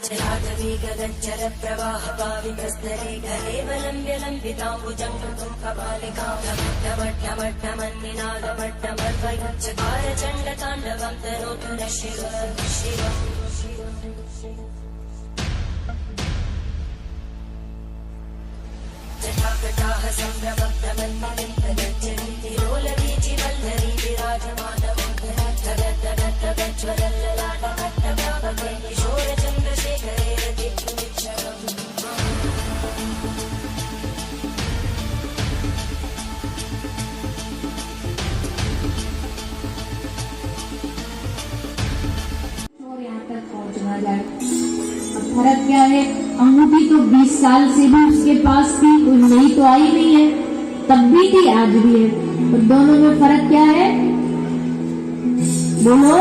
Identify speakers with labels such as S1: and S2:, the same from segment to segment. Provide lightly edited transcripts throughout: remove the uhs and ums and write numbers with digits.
S1: चलादवी गगनचर प्रवाह पावितस्तरे गलेवलम्ब्य लम्बिताम्बुजङ्गं कपालिकां ढमढमढमन्निनादमड्डमर्वयुच्चकार चण्डताण्डवं तनोतु न शिव शिव। जटाकटाः सम्भ्रमभ्रमन्निलिम्पगच्छन्ति लोलवीचि वल्लरी विराजमानमोहनज्वलल्ललाटकट्टभावके किशोरचन्द्रशेखरे रतिक्षुमिच्छगम्।
S2: और यहाँ तक पहुँचना जाए। अब फर्क क्या है, अंगूठी तो 20 साल से भी उसके पास थी, कोई नई तो आई नहीं है, तब भी थी आज भी है, और दोनों में फर्क क्या है बोलो,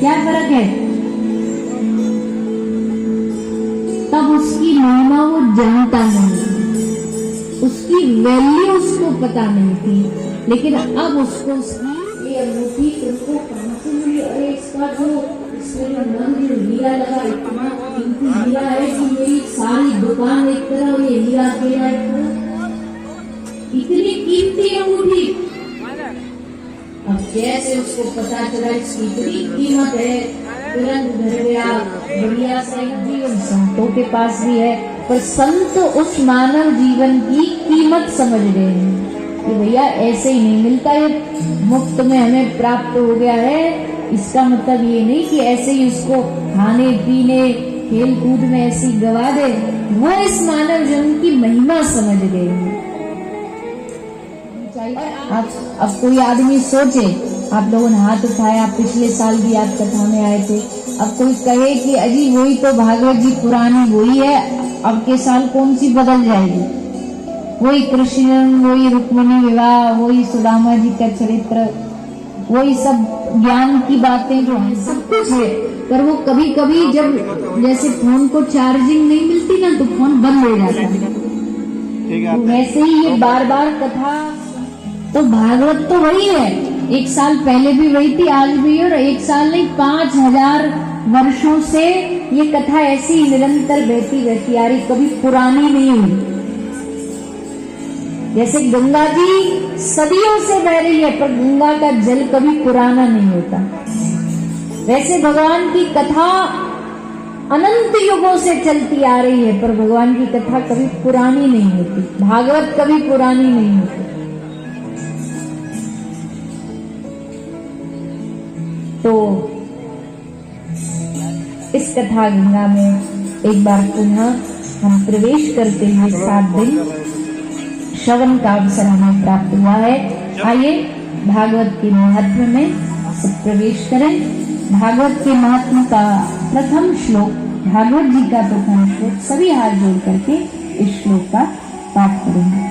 S2: क्या फर्क है? तब उसकी महिमा वो जानता नहीं, उसकी वैल्यू उसको पता नहीं थी, लेकिन अब उसको उसकी ये अंगूठी उसको कहां से मिली, अरे इसका जो इसमें जो नंद हीरा लगा, इतना कीमती हीरा है कि मेरी सारी दुकान एक तरह ये हीरा हीरा एक तरह, इतनी कीमती अंगूठी। अब कैसे उसको पता चला इसकी इतनी कीमत है, तुरंत घर गया, बढ़िया से जीवन संतों के पास भी है, पर संत उस मानव जीवन की कीमत समझ गए हैं कि भैया ऐसे ही नहीं मिलता, ये मुफ्त में हमें प्राप्त हो गया है, इसका मतलब ये नहीं कि ऐसे ही उसको खाने पीने खेल कूद में ऐसी गवा दे, वो इस मानव जन्म की महिमा समझ गए हैं। अब कोई आदमी सोचे, आप लोगों ने हाथ उठाया, आप पिछले साल भी आप कथा में आए थे, अब कोई कहे कि अजी वही तो भागवत जी पुरानी वही है, अब के साल कौन सी बदल जाएगी, वही कृष्ण, वही रुक्मिणी विवाह, वही सुदामा जी का चरित्र, वही सब ज्ञान की बातें जो है सब कुछ है, पर वो कभी कभी जब जैसे फोन को चार्जिंग नहीं मिलती ना तो फोन बंद हो जाता है, तो वैसे ही ये बार बार कथा, तो भागवत तो वही है, एक साल पहले भी वही थी, आज भी, और एक साल नहीं 5000 वर्षों से ये कथा ऐसी निरंतर बहती बहती आ रही, कभी पुरानी नहीं हुई। जैसे गंगा जी सदियों से बह रही है, पर गंगा का जल कभी पुराना नहीं होता, वैसे भगवान की कथा अनंत युगों से चलती आ रही है, पर भगवान की कथा कभी पुरानी नहीं होती, भागवत कभी पुरानी नहीं होती। तो इस कथा गंगा में एक बार पुनः हम प्रवेश करते हुए 7 दिन श्रवण का अवसर हमें प्राप्त हुआ है। आइए भागवत के महत्व में सब प्रवेश करें। भागवत के महत्व का प्रथम श्लोक, भागवत जी का प्रथम श्लोक, सभी हाथ जोड़ करके इस श्लोक का पाठ करेंगे।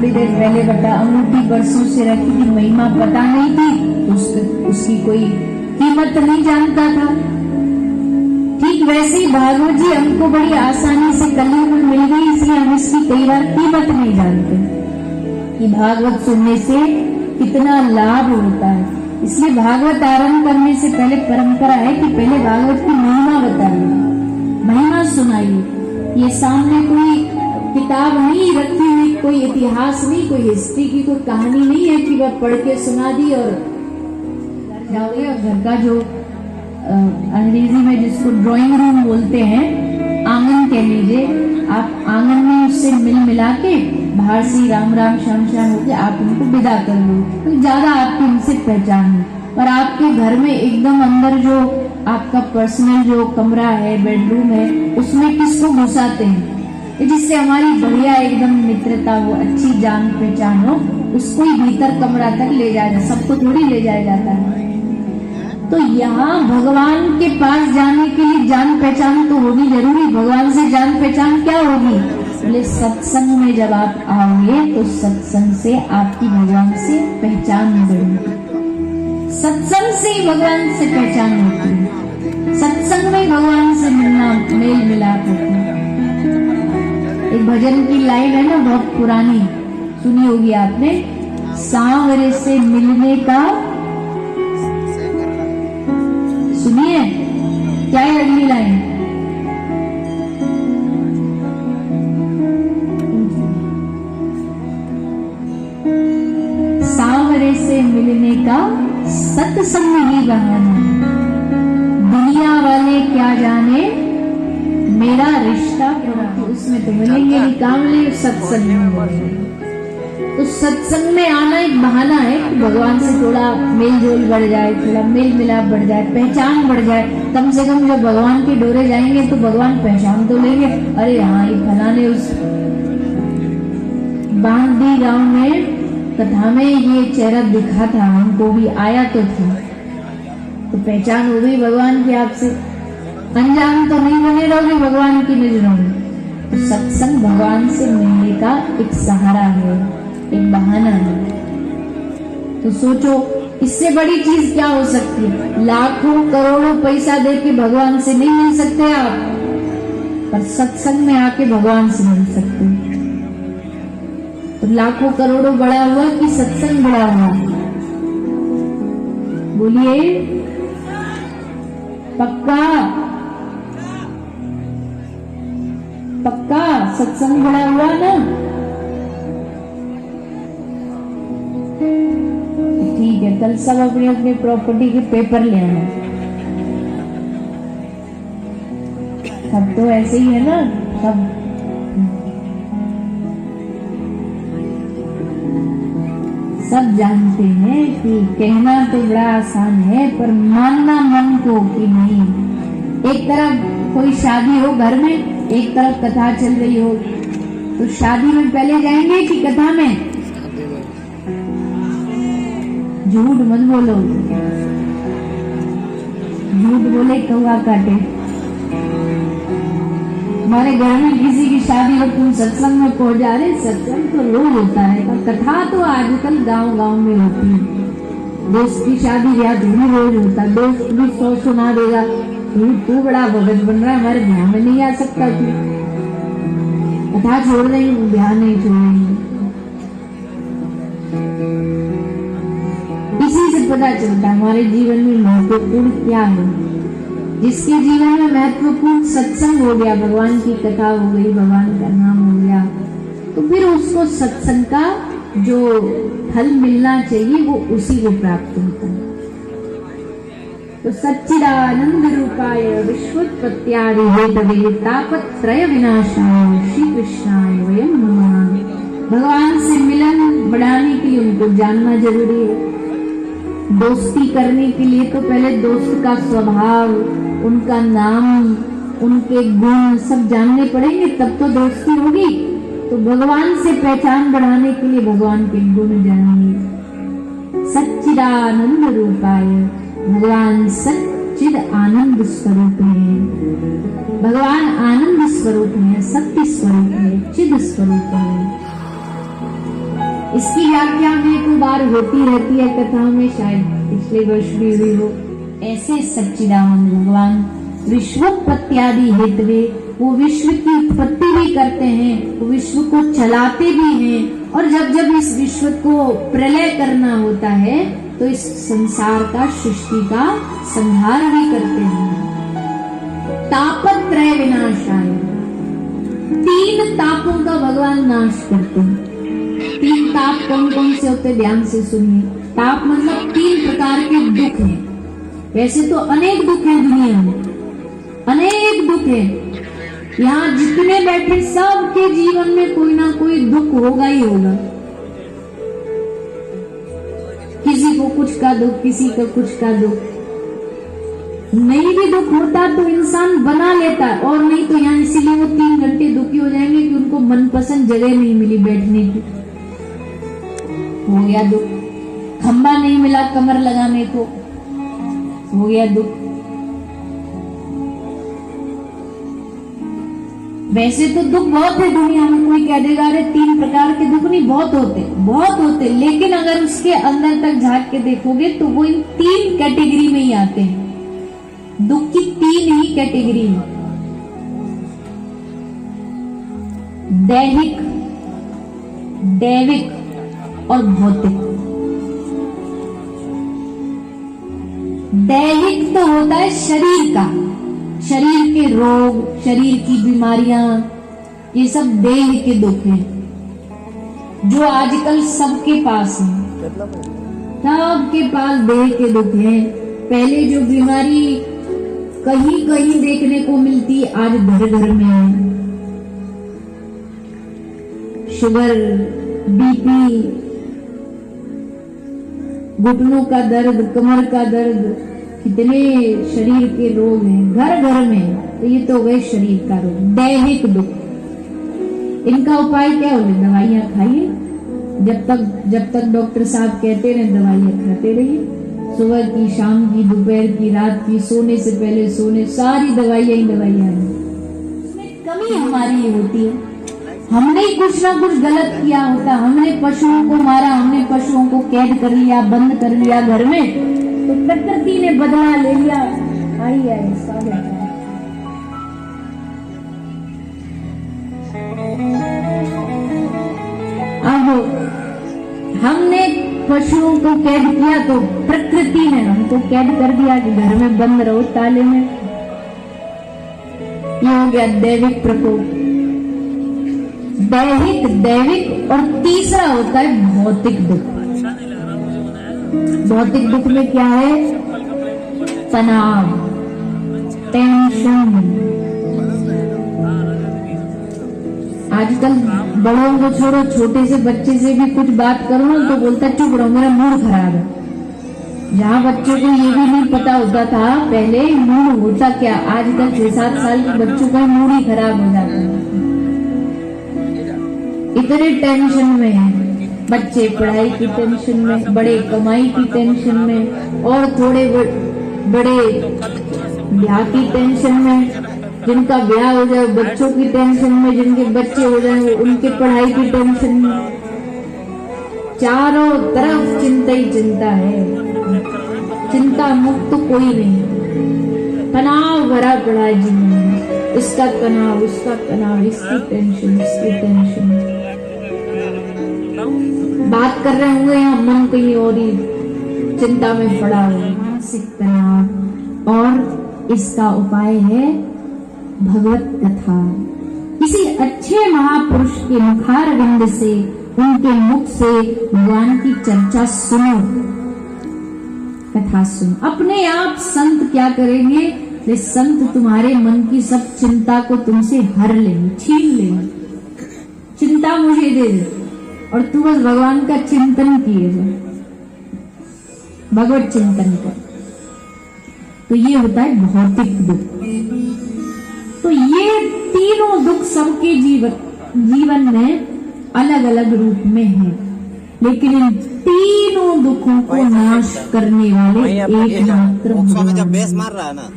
S2: थोड़ी देर पहले बता, अंगूठी बरसों से रखी थी, महिमा पता नहीं थी, तो उसकी कोई कीमत नहीं जानता था। ठीक वैसे ही भागवत जी हमको बड़ी आसानी से कलयुग में मिल गई, इसलिए हम इसकी कई बार कीमत नहीं जानते कि भागवत सुनने से कितना लाभ होता है। इसलिए भागवत आरंभ करने से पहले परंपरा है कि पहले भागवत की महिमा बताइए, महिमा सुनाइए। ये सामने कोई किताब नहीं रखी हुई, कोई इतिहास नहीं, कोई हिस्ट्री की कोई कहानी नहीं है कि वह पढ़ के सुना दी और जाओगे। और घर का जो अंग्रेजी में जिसको ड्राइंग रूम बोलते हैं, आंगन कह लीजिए, आप आंगन में उससे मिल मिला के बाहर से राम राम श्याम श्याम होके आप उनको विदा कर लो, तो ज्यादा आपकी उनसे पहचान है। और आपके घर में एकदम अंदर जो आपका पर्सनल जो कमरा है, बेडरूम है, उसमें किसको घुसाते हैं, जिससे हमारी बढ़िया एकदम मित्रता हो, अच्छी जान पहचान हो, उसको ही भीतर कमरा तक ले जाया, सबको थोड़ी ले जाया जाता है। तो यहाँ भगवान के पास जाने के लिए जान पहचान तो होगी जरूरी। भगवान से जान पहचान क्या होगी? बोले सत्संग में जब आप आओगे तो सत्संग से आपकी भगवान से पहचान बढ़ेगी। सत्संग से ही भगवान से पहचान होती है, सत्संग में भगवान से मिलना, मेल मिलाप होता है। एक भजन की लाइन है ना, बहुत पुरानी, सुनी होगी आपने, सांवरे से मिलने का, सुनिए क्या है अगली लाइन, सांवरे से मिलने का सत्संग ही बहाना, दुनिया वाले क्या जाने मेरा रिश्ता पुराना। उसमें तो मिलेंगे नहीं, काम ले सत्संग में। तो सत्संग में आना एक बहाना है कि भगवान से थोड़ा मेल जोल बढ़ जाए, थोड़ा मेल मिलाप बढ़ जाए, पहचान बढ़ जाए। कम से कम जब भगवान के डोरे जाएंगे तो भगवान पहचान तो लेंगे, अरे हाँ ये फलाने उस बांदी गांव में कथा में ये चेहरा दिखा था, हमको भी आया तो था, तो पहचान हो गई भगवान की आपसे। अनजान तो नहीं बने रहोगे भगवान की नजरों में। तो सत्संग भगवान से मिलने का एक सहारा है, एक बहाना है। तो सोचो इससे बड़ी चीज क्या हो सकती है? लाखों करोड़ों पैसा देके भगवान से नहीं मिल सकते आप, पर सत्संग में आके भगवान से मिल सकते। तो लाखों करोड़ों बड़ा हुआ कि सत्संग बड़ा हुआ? बोलिए पक्का पक्का सत्संग बड़ा हुआ ना? ठीक है, कल सब अपनी अपनी प्रॉपर्टी के पेपर ले आना। सब तो ऐसे ही है ना, सब सब जानते हैं कि कहना तो बड़ा आसान है, पर मानना मन को कि नहीं। एक तरफ कोई शादी हो घर में, एक तरफ कथा चल रही हो, तो शादी में पहले जाएंगे कि कथा में? झूठ मत बोलो, झूठ बोले कौवा काटे। हमारे घर में किसी की शादी हो, तुम सत्संग में पहुंच जा रहे, सत्संग तो रोज होता है, पर कथा तो आजकल गांव गांव में होती है। दोस्त की शादी ब्याह थोड़ी रोज होता, दोस्त भी 100 सुना देगा, तू बड़ा भगत बन रहा है, हमारे ब्याह में नहीं आ सकता, तू कथा छोड़ देंगे, ब्याह नहीं छोड़ेंगे। इसी से पता चलता है हमारे जीवन में महत्वपूर्ण क्या है। जिसके जीवन में महत्वपूर्ण सत्संग हो गया, भगवान की कथा हो गई, भगवान का नाम हो गया, तो फिर उसको सत्संग का जो फल मिलना चाहिए वो उसी को प्राप्त होता है। तो सच्चिदानंद रूपाय विश्वोत्पत्त्यादि हेतवे तापत्रय विनाशाय श्री कृष्णाय वयं नमः। भगवान से मिलन बढ़ाने के लिए उनको जानना जरूरी है। दोस्ती करने के लिए तो पहले दोस्त का स्वभाव, उनका नाम, उनके गुण सब जानने पड़ेंगे, तब तो दोस्ती होगी। तो भगवान से पहचान बढ़ाने के लिए भगवान के गुण जानिए। सच्चिदानंद रूपाय, भगवान सच्चिद आनंद स्वरूप है, भगवान आनंद स्वरूप है, सत्य स्वरूप है, चिद स्वरूप है। इसकी व्याख्या में एक बार होती रहती है कथा में, शायद पिछले वर्ष भी हुई हो। ऐसे सच्चिदानंद भगवान विश्वोत्पत्त्यादि हेतवे, वो विश्व की उत्पत्ति भी करते हैं, वो विश्व को चलाते भी हैं, और जब जब इस विश्व को प्रलय करना होता है तो इस संसार का, सृष्टि का संहार भी करते हैं। तापत्रय विनाशाय, 3 तापों का भगवान नाश करते हैं। 3 ताप कौन कौन से होते, ध्यान से सुनिए। ताप मतलब 3 प्रकार के दुख हैं। वैसे तो अनेक दुख हैं दुनिया में, अनेक दुख है। यहाँ जितने बैठे सबके जीवन में कोई ना कोई दुख होगा ही होगा। किसी को कुछ का दुख, किसी का कुछ का दुख। नहीं भी दुख होता तो इंसान बना लेता, और नहीं तो यहाँ इसीलिए वो 3 घंटे दुखी हो जाएंगे कि उनको मनपसंद जगह नहीं मिली बैठने की, हो गया दुख। खंबा नहीं मिला कमर लगाने को, हो गया दुख। वैसे तो दुख बहुत है दुनिया में, कोई कह देगा अरे 3 प्रकार के दुख नहीं, बहुत होते, बहुत होते, लेकिन अगर उसके अंदर तक झांक के देखोगे तो वो इन 3 कैटेगरी में ही आते हैं। दुख की 3 ही कैटेगरी है, दैहिक, दैविक और भौतिक। दैहिक तो होता है शरीर का, शरीर के रोग, शरीर की बीमारियां, ये सब देह के दुख हैं जो आजकल सबके पास हैं। सबके पास देह के दुख हैं। पहले जो बीमारी कहीं कहीं देखने को मिलती, आज घर घर में है। शुगर, बीपी, घुटनों का दर्द, कमर का दर्द, कितने शरीर के रोग हैं घर घर में। तो ये तो हो गए शरीर का रोग, दैहिक दुख। इनका उपाय क्या होगा, दवाइयां खाइए, जब तक डॉक्टर साहब कहते रहे दवाइयां खाते रहिए। सुबह की, शाम की, दोपहर की, रात की, सोने से पहले, सोने, सारी दवाइयां ही दवाइयां हैं। उसमें कमी हमारी होती है, हमने कुछ ना कुछ गलत किया होता। हमने पशुओं को मारा, हमने पशुओं को कैद कर लिया, बंद कर लिया घर में, तो प्रकृति ने बदला ले लिया। आइए स्वागत है। अब हमने पशुओं को कैद किया तो प्रकृति ने हमको कैद कर दिया कि घर में बंद रहो ताले में। ये हो गया दैविक प्रकोप, दैहिक, दैविक, और तीसरा होता है भौतिक दुख। भौतिक दुख में क्या है, तनाव, टेंशन। आजकल बड़ों को छोड़ो, छोटे से बच्चे से भी कुछ बात करो ना तो बोलता चुप रहो, मेरा मूड खराब है। जहाँ बच्चों को ये भी नहीं पता होता था पहले मूड होता क्या, आजकल 6-7 साल के बच्चों का मूड ही खराब हो जाता है। इतने टेंशन में है बच्चे, पढ़ाई की टेंशन में, बड़े कमाई की टेंशन में, और थोड़े बड़े ब्याह की टेंशन में, जिनका ब्याह हो जाए बच्चों की टेंशन में, जिनके बच्चे हो जाए उनके पढ़ाई की टेंशन में। चारों तरफ चिंता ही चिंता है, चिंता मुक्त तो कोई नहीं। तनाव भरा पड़ा है जीवन में, इसका तनाव, इसका तनाव, इसकी टेंशन, इसकी टेंशन। बात कर रहे होंगे यहाँ मन कहीं और ही चिंता में पड़ा हो, मानसिक तनाव। और इसका उपाय है भगवत कथा। किसी अच्छे महापुरुष के मुखारविंद से, उनके मुख से भगवान की चर्चा सुनो, कथा सुनो। अपने आप संत क्या करेंगे, ये संत तुम्हारे मन की सब चिंता को तुमसे हर लेंगे, छीन लेंगे। चिंता मुझे दे दे और तू बस भगवान का चिंतन किए जाए, भगवत चिंतन कर। तो ये होता है भौतिक दुख। तो ये तीनों दुख सबके जीवन में अलग अलग रूप में है, लेकिन इन तीनों दुखों को नाश करने वाले एकमात्र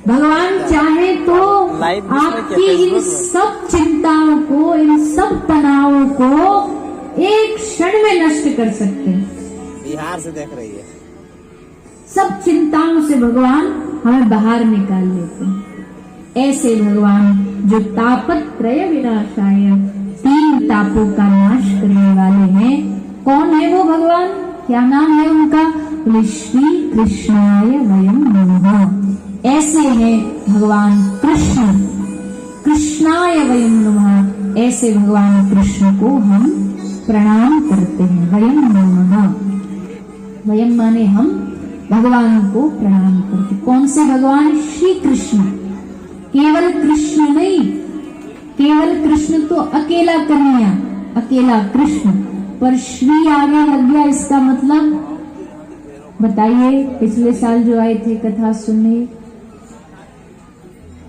S2: भगवान चाहे तो आपकी इन सब चिंताओं को, इन सब तनावों को एक क्षण में नष्ट कर सकते हैं।
S3: बिहार से देख रही है।
S2: सब चिंताओं से भगवान हमें बाहर निकाल लेते हैं। ऐसे भगवान जो तापत्रय विनाशाय, 3 तापों का नाश करने वाले हैं। कौन है वो भगवान? क्या नाम है उनका? बोले श्री कृष्णाय वयम नमः। ऐसे हैं भगवान कृष्ण। कृष्णाय वयम नमः। ऐसे भगवान कृष्ण को हम प्रणाम करते हैं। वयम नमः, वयम माने हम भगवान को प्रणाम करते। कौन से भगवान? श्री कृष्ण। केवल कृष्ण नहीं, केवल कृष्ण तो अकेला कन्हैया, अकेला कृष्ण, पर श्री आगे लग गया। इसका मतलब बताइए। पिछले साल जो आए थे कथा सुनने,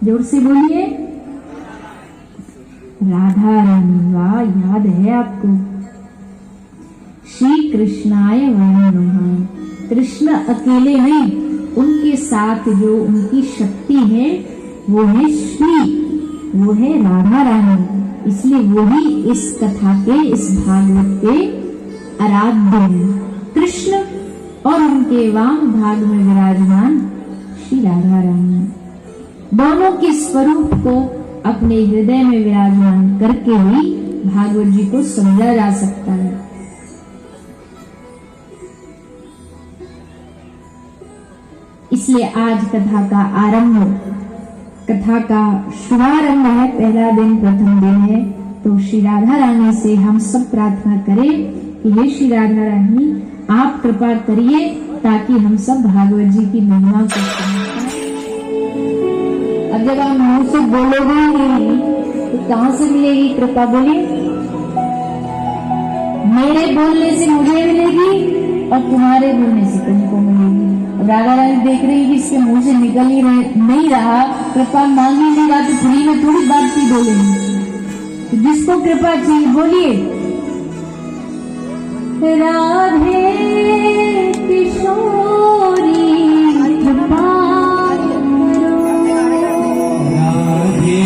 S2: जोर से बोलिए। राधा रानी, वाह, याद है आपको। श्री कृष्णाय वयम नमः। कृष्ण अकेले नहीं, उनके साथ जो उनकी शक्ति है वो है श्री, वो है राधा रानी। इसलिए वो ही इस कथा के, इस भागवत के आराध्य हैं। कृष्ण और उनके वाम भाग में विराजमान श्री राधा रानी। दोनों के स्वरूप को अपने हृदय में विराजमान करके ही भागवत जी को समझा जा सकता है। इसलिए आज कथा का आरंभ, कथा का शुभारंभ है। पहला दिन, प्रथम दिन है, तो श्री राधा रानी से हम सब प्रार्थना करें कि हे श्री राधा रानी, आप कृपा करिए ताकि हम सब भागवत जी की महिमा को समझ पाएं। अब जब आप मुंह से बोलोगे नहीं तो कहां से मिलेगी कृपा? बोलिए। मेरे बोलने से मुझे मिलेगी और तुम्हारे बोलने से तुमको मिलेगी। राधा रानी देख रही है कि इसके मुंह से निकल ही नहीं रहा, कृपा मांग ही नहीं रहा, तो फ्री में थोड़ी बात की बोलेंगे। तो जिसको कृपा चाहिए बोलिए, राधे किशोरी कृपा करो,
S4: राधे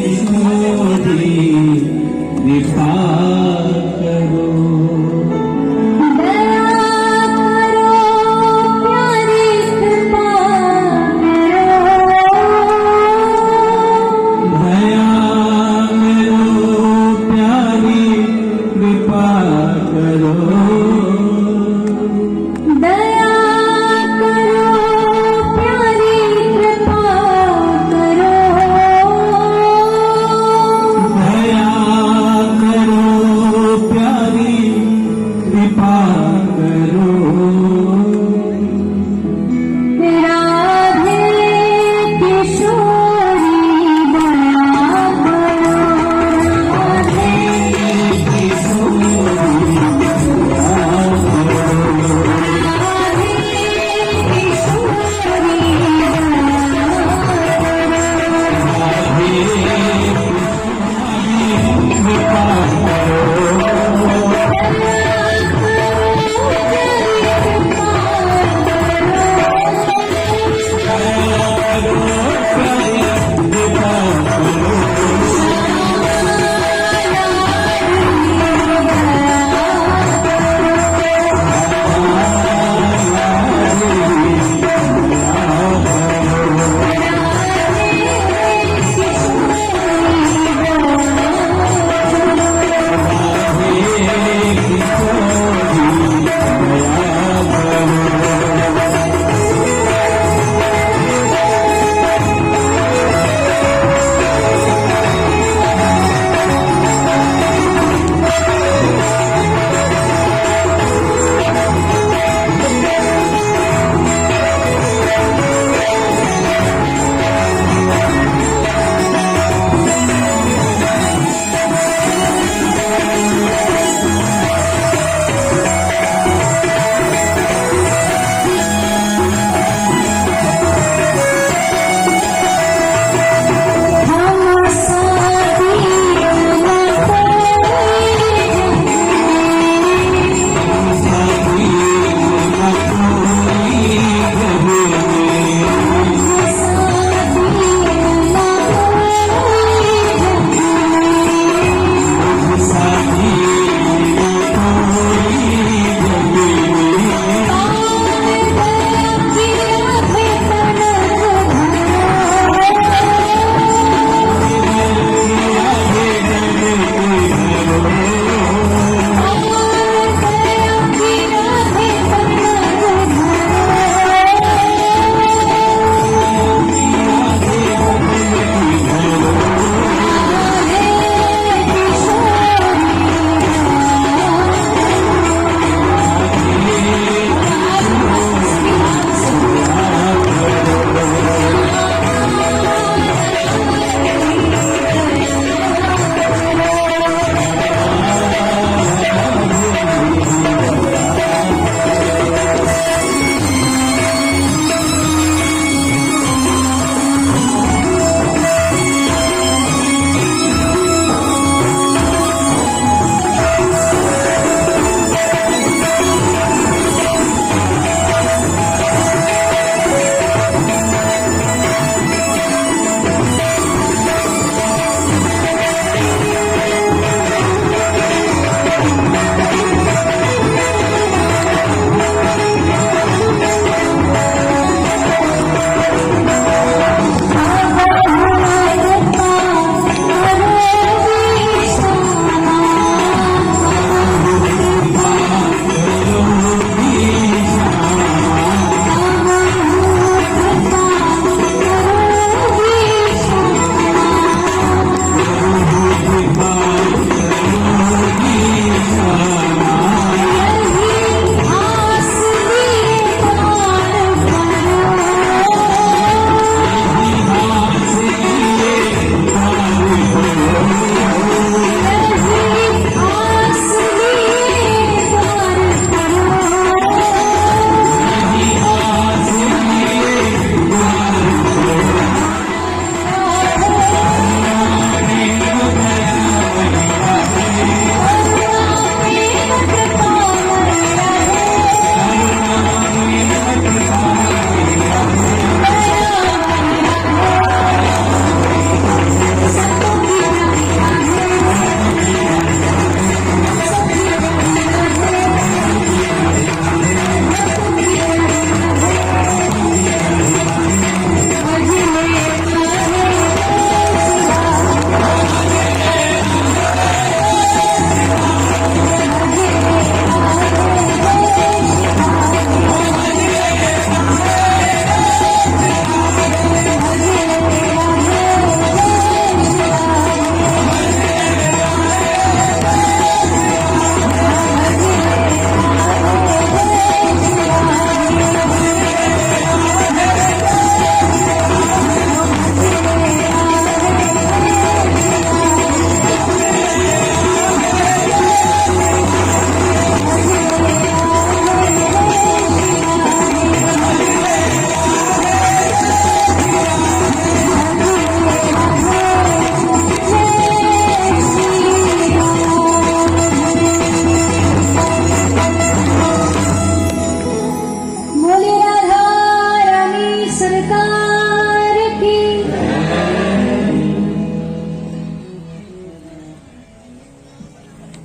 S4: किशोरी कृपा करो, करो।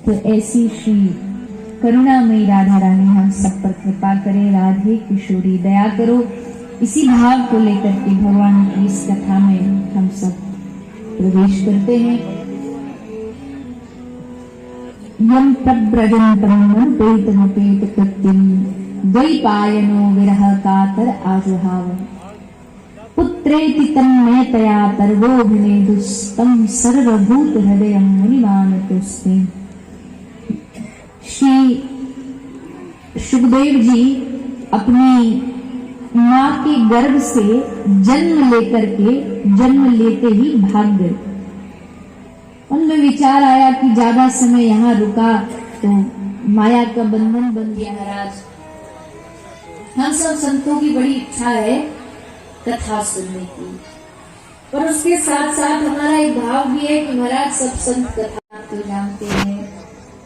S2: तो ऐसी श्री करुणामयी राधा रानी हम सब पर कृपा करे। राधे किशोरी दया करो। इसी भाव को लेकर के भगवान की इस कथा में हम सब प्रवेश करते हैं। यम प्रव्रजंतम पेतमुपेत कृत्यम द्वैपायनो विरह कातर आजुहाव पुत्रेति तन्मे तया तर्वोभिनेदुस्तम सर्वभूत हृदयं मुनिमानतोस्ते। श्री सुखदेव जी अपनी माँ के गर्भ से जन्म लेते ही भाग गए। उनमें विचार आया कि ज्यादा समय यहाँ रुका तो माया का बंधन बन गया। महाराज हम सब संतों की बड़ी इच्छा है कथा सुनने की, पर उसके साथ साथ हमारा एक भाव भी है कि महाराज सब संत कथा तो जानते हैं,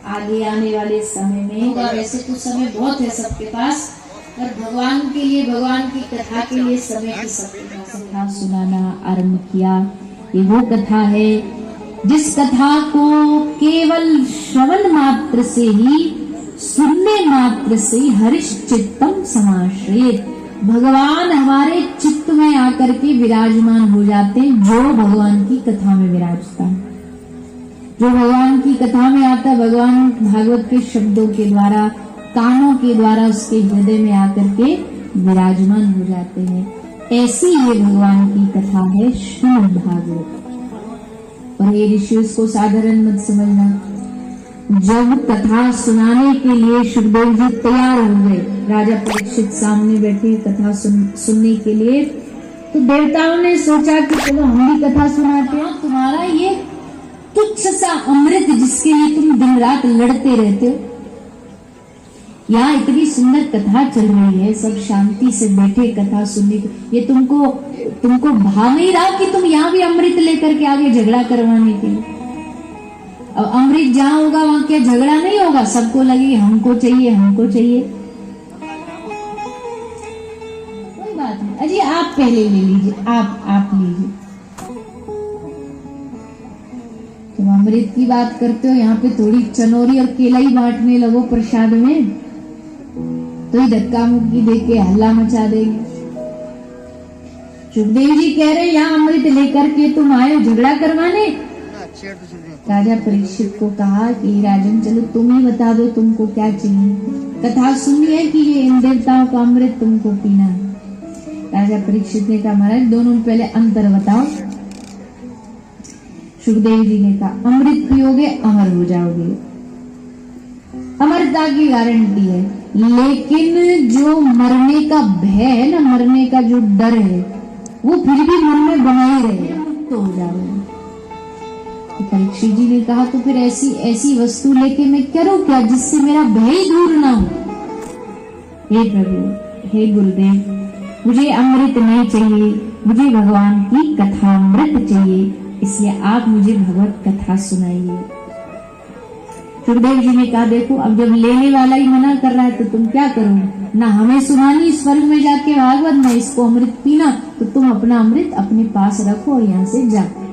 S2: आगे आने वाले समय में वैसे तो समय बहुत है सबके पास, पर भगवान के लिए, भगवान की कथा के लिए समय की सबके पास कथा सुनाना आरंभ किया। ये वो कथा है जिस कथा को केवल श्रवण मात्र से ही, सुनने मात्र से हर्ष चित्तम समाश्रित, भगवान हमारे चित्त में आकर के विराजमान हो जाते हैं। जो भगवान की कथा में विराजता है, जो भगवान की कथा में आता है, भगवान भागवत के शब्दों के द्वारा, कानों के द्वारा उसके हृदय में आकर के विराजमान हो जाते हैं। ऐसी ये भगवान की कथा है श्रीमद् भागवत। और ये ऋषि इसको साधारण मत समझना। जब कथा सुनाने के लिए सुखदेव जी तैयार हो गए, राजा परीक्षित सामने बैठे कथा सुनने के लिए, तो देवताओं ने सोचा कि चलो हम भी कथा सुनाते हो। तुम्हारा ये तुच्छ सा अमृत जिसके लिए तुम दिन रात लड़ते रहते हो, यहाँ इतनी सुंदर कथा चल रही है, सब शांति से बैठे कथा सुनने, ये तुमको भाव नहीं रहा कि तुम यहाँ भी अमृत लेकर के आगे झगड़ा करवाने के लिए। अब अमृत जहाँ होगा वहां क्या झगड़ा नहीं होगा, सबको लगे हमको चाहिए हमको चाहिए, कोई बात नहीं। अजी आप पहले ले लीजिए, आप लीजिए। तुम अमृत की बात करते हो, यहाँ पे थोड़ी चनोरी और केला ही बांटने लगो प्रसाद में, तो ही धक्का मुक्की देके हल्ला मचा देंगे। सुखदेव जी कह रहे यहाँ अमृत लेकर के तुम आए हो झगड़ा करवाने। राजा परीक्षित को कहा कि राजन चलो तुम ही बता दो तुमको क्या चाहिए, कथा सुननी है कि ये इन देवताओं का अमृत तुमको पीना है। राजा परीक्षित ने कहा महाराज दोनों में पहले अंतर बताओ। सुखदेव जी ने कहा अमृत पियोगे अमर हो जाओगे, अमरता की गारंटी है, लेकिन जो मरने का भय है ना, मरने का जो डर है, वो फिर भी मन में बना ही रहेगा, तो हो जाओगे। परीक्षित जी ने कहा तो फिर ऐसी वस्तु लेके मैं करूं क्या जिससे मेरा भय दूर ना हो। हे प्रभु, हे गुरुदेव, मुझे अमृत नहीं चाहिए, मुझे भगवान की कथा अमृत चाहिए, इसलिए आप मुझे भगवत कथा सुनाइए। सुखदेव जी ने कहा देखो अब जब लेने वाला ही मना कर रहा है तो तुम क्या करोगे, ना हमें सुनानी स्वर्ग में जाके भागवत, ना इसको अमृत पीना, तो तुम अपना अमृत अपने पास रखो और यहाँ से जाओ।